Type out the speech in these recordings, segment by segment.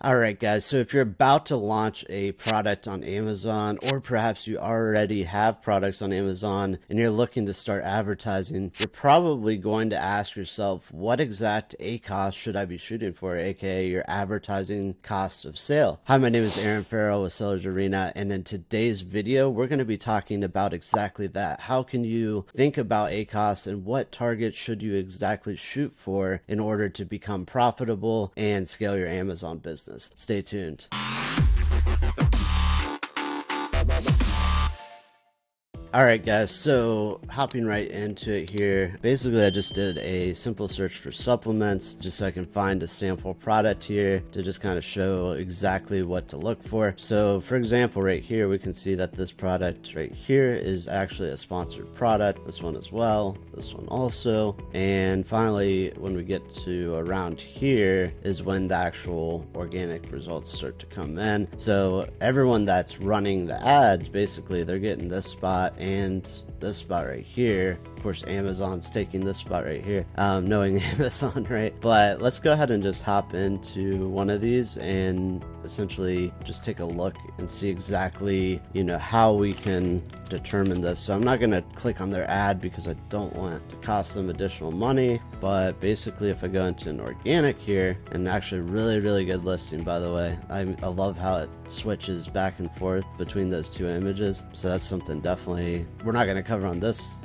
All right, guys. So if you're about to launch a product on Amazon, or perhaps you already have products on Amazon and you're looking to start advertising, you're probably going to ask yourself, what exact ACoS should I be shooting for, aka your advertising cost of sale? Hi, my name is Aaron Farrell with Sellozo, and in today's video, we're going to be talking about exactly that. How can you think about ACoS and what targets should you exactly shoot for in order to become profitable and scale your Amazon business? Stay tuned. All right, guys, so hopping right into it here. Basically, I just did a simple search for supplements just so I can find a sample product here to just kind of show exactly what to look for. So for example, right here, we can see that this product right here is actually a sponsored product. This one as well, this one also. And finally, when we get to around here is when the actual organic results start to come in. So everyone that's running the ads, basically, they're getting this spot and this spot right here. Of course, Amazon's taking this spot right here, knowing Amazon, right? But let's go ahead and just hop into one of these and essentially just take a look and see exactly, how we can determine this. So I'm not going to click on their ad because I don't want to cost them additional money. But basically, if I go into an organic here, and actually really good listing, by the way, I love how it switches back and forth between those two images. So that's something definitely we're not going to cover on this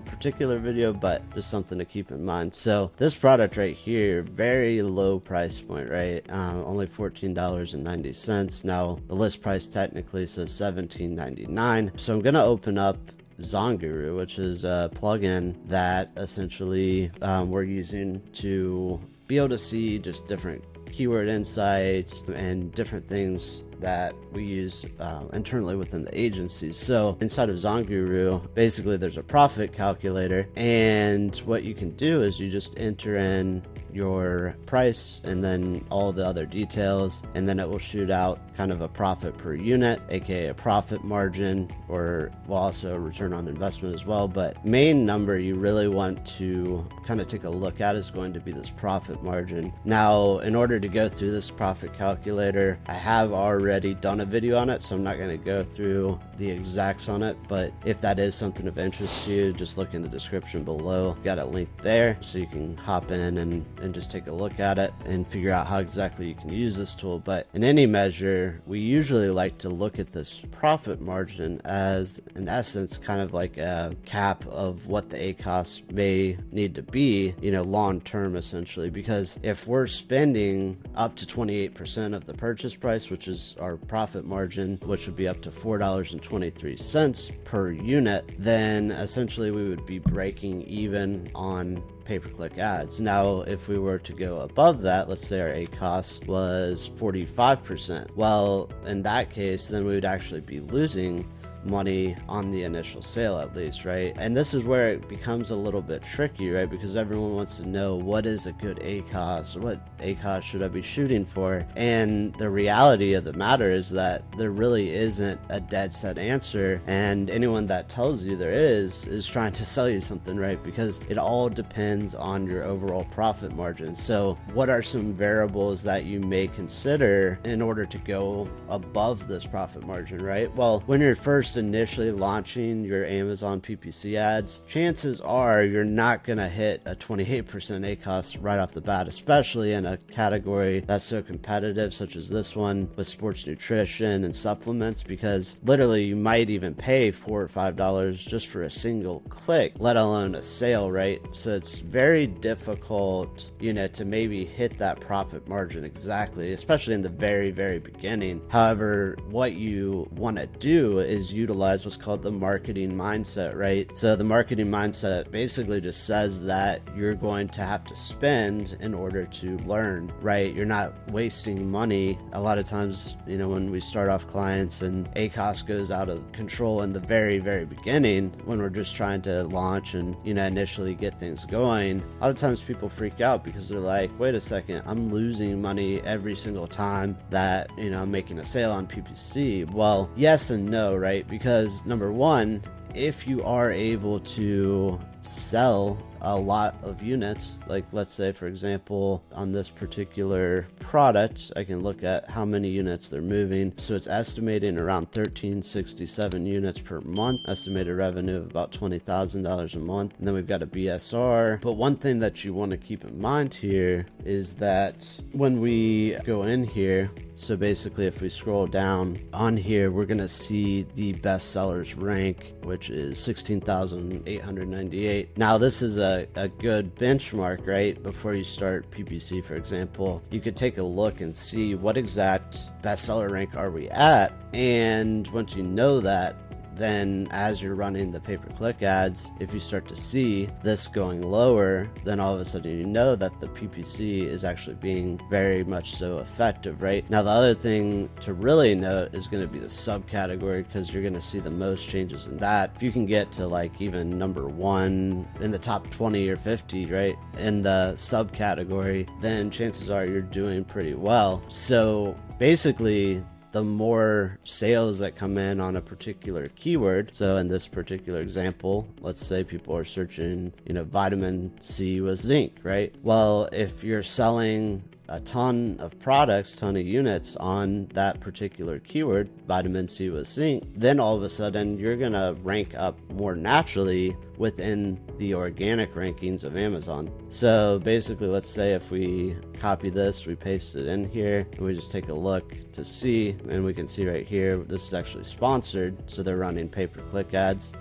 particular video, but just something to keep in mind. So this product right here, very low price point, right? Only $14.90. Now the list price technically says $17.99. So I'm gonna open up Zonguru, which is a plugin that essentially we're using to be able to see just different keyword insights and different things that we use internally within the agencies. So inside of Zonguru, basically there's a profit calculator, and what you can do is you just enter in your price and then all the other details, and then it will shoot out kind of a profit per unit, aka a profit margin, or will also return on investment as well. But main number you really want to kind of take a look at is going to be this profit margin. Now, in order to go through this profit calculator, I have already done a video on it, so I'm not going to go through the exacts on it, but if that is something of interest to you, just look in the description below. Got it linked there so you can hop in and just take a look at it and figure out how exactly you can use this tool. But in any measure, we usually like to look at this profit margin as, in essence, kind of like a cap of what the ACoS may need to be, long term, essentially. Because if we're spending up to 28% of the purchase price, which is our profit margin, which would be up to $4.23 per unit, then essentially we would be breaking even on pay-per-click ads. Now, if we were to go above that, let's say our ACoS was 45%. Well, in that case, then we would actually be losing money on the initial sale, at least, right? And this is where it becomes a little bit tricky, right? Because everyone wants to know, what is a good ACoS? What ACoS should I be shooting for? And the reality of the matter is that there really isn't a dead set answer, and anyone that tells you there is trying to sell you something, right? Because it all depends on your overall profit margin. So what are some variables that you may consider in order to go above this profit margin, right? Well, when you're first initially launching your Amazon PPC ads, chances are you're not going to hit a 28% ACoS right off the bat, especially in a category that's so competitive, such as this one with sports nutrition and supplements, because literally you might even pay $4 or $5 just for a single click, let alone a sale, right? So it's very difficult, to maybe hit that profit margin exactly, especially in the very beginning. However, what you want to do is utilize what's called the marketing mindset, right? So the marketing mindset basically just says that you're going to have to spend in order to learn, right? You're not wasting money. A lot of times, when we start off clients and ACoS goes out of control in the very beginning, when we're just trying to launch and, initially get things going, a lot of times people freak out because they're like, wait a second, I'm losing money every single time that, I'm making a sale on PPC. Well, yes and no, right? Because number one, if you are able to sell a lot of units. Like let's say, for example, on this particular product, I can look at how many units they're moving. So it's estimating around 1367 units per month, estimated revenue of about $20,000 a month. And then we've got a BSR. But one thing that you want to keep in mind here is that when we go in here, so basically if we scroll down on here, we're going to see the best sellers rank, which is 16,898. Now this is a good benchmark, right? Before you start PPC, for example, you could take a look and see what exact bestseller rank are we at. And once you know that, then as you're running the pay-per-click ads, if you start to see this going lower, then all of a sudden you know that the PPC is actually being very much so effective, right? Now the other thing to really note is going to be the subcategory, because you're going to see the most changes in that. If you can get to like even number 1 in the top 20 or 50, right, in the subcategory, then chances are you're doing pretty well. So basically, the more sales that come in on a particular keyword. So in this particular example, let's say people are searching, vitamin C with zinc, right? Well, if you're selling a ton of products, ton of units on that particular keyword, vitamin C with zinc, then all of a sudden you're gonna rank up more naturally within the organic rankings of Amazon. So basically, let's say if we copy this, we paste it in here, and we just take a look to see, and we can see right here, this is actually sponsored, so they're running pay-per-click ads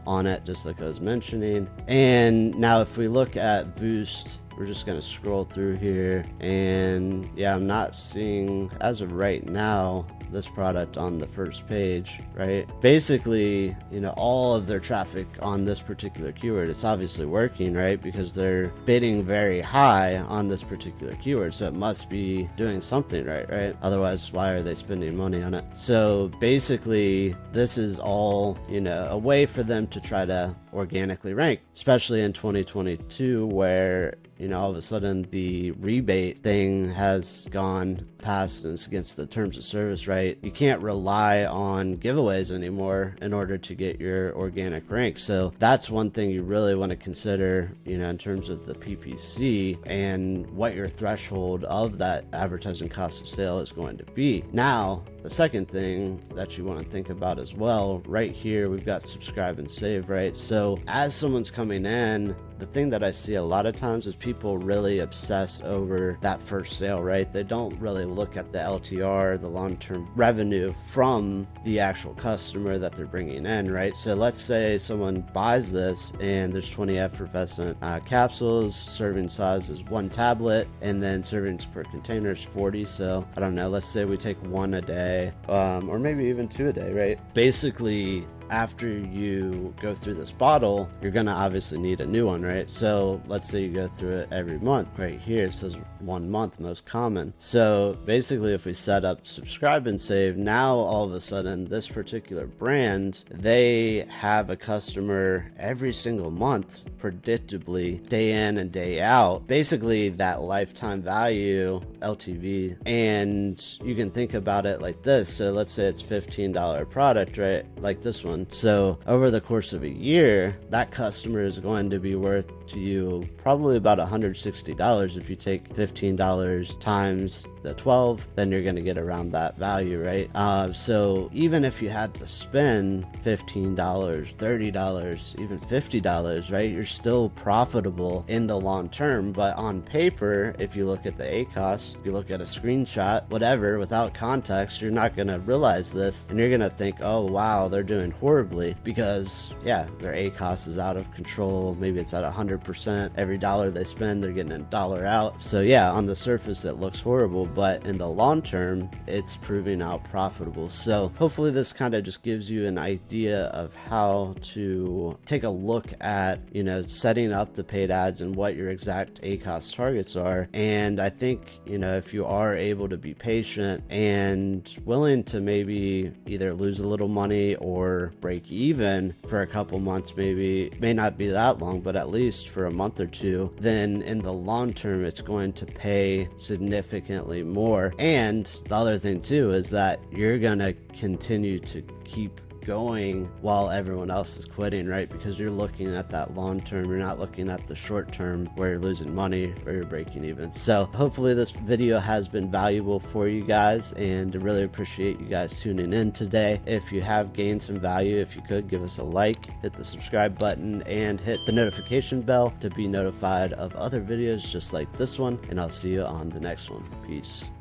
on it, just like I was mentioning. And now if we look at Boost, we're just going to scroll through here, and yeah, I'm not seeing, as of right now, this product on the first page, right? Basically, all of their traffic on this particular keyword, it's obviously working, right? Because they're bidding very high on this particular keyword, so it must be doing something right? Otherwise, why are they spending money on it? So basically, this is all, a way for them to try to organically rank, especially in 2022, where all of a sudden the rebate thing has gone past, and it's against the terms of service, right? You can't rely on giveaways anymore in order to get your organic rank. So that's one thing you really want to consider, in terms of the PPC and what your threshold of that advertising cost of sale is going to be. Now, the second thing that you want to think about as well, right here, we've got subscribe and save, right? So as someone's coming in, the thing that I see a lot of times is people really obsess over that first sale, right? They don't really look at the LTR, the long-term revenue from the actual customer that they're bringing in, right? So let's say someone buys this and there's 20 effervescent capsules, serving size is 1 tablet, and then servings per container is 40. So I don't know, let's say we take 1 a day, or maybe even 2 a day, right? Basically, after you go through this bottle, you're gonna obviously need a new one, right? So let's say you go through it every month. Right here it says 1 month, most common. So basically, if we set up subscribe and save, now all of a sudden this particular brand, they have a customer every single month, predictably, day in and day out, basically that lifetime value, LTV. And you can think about it like this. So let's say it's $15 product, right? Like this one. So over the course of a year, that customer is going to be worth to you probably about $160. If you take $15 times the 12, then you're going to get around that value, right? So even if you had to spend $15, $30, even $50, right, you're still profitable in the long term. But on paper, if you look at the ACoS, if you look at a screenshot, whatever, without context, you're not going to realize this, and you're going to think, oh wow, they're doing horribly, because yeah, their ACoS is out of control. Maybe it's at 100%. Every dollar they spend, they're getting a dollar out. So yeah, on the surface it looks horrible, but in the long term, it's proving out profitable. So hopefully this kind of just gives you an idea of how to take a look at, setting up the paid ads and what your exact ACoS targets are. And I think, if you are able to be patient and willing to maybe either lose a little money or break even for a couple months, maybe, it may not be that long, but at least for a month or two, then in the long term, it's going to pay significantly more. And the other thing too is that you're going to continue to keep going while everyone else is quitting, right? Because you're looking at that long term, you're not looking at the short term where you're losing money or you're breaking even. So hopefully this video has been valuable for you guys, and I really appreciate you guys tuning in today. If you have gained some value, if you could give us a like, hit the subscribe button, and hit the notification bell to be notified of other videos just like this one, and I'll see you on the next one. Peace.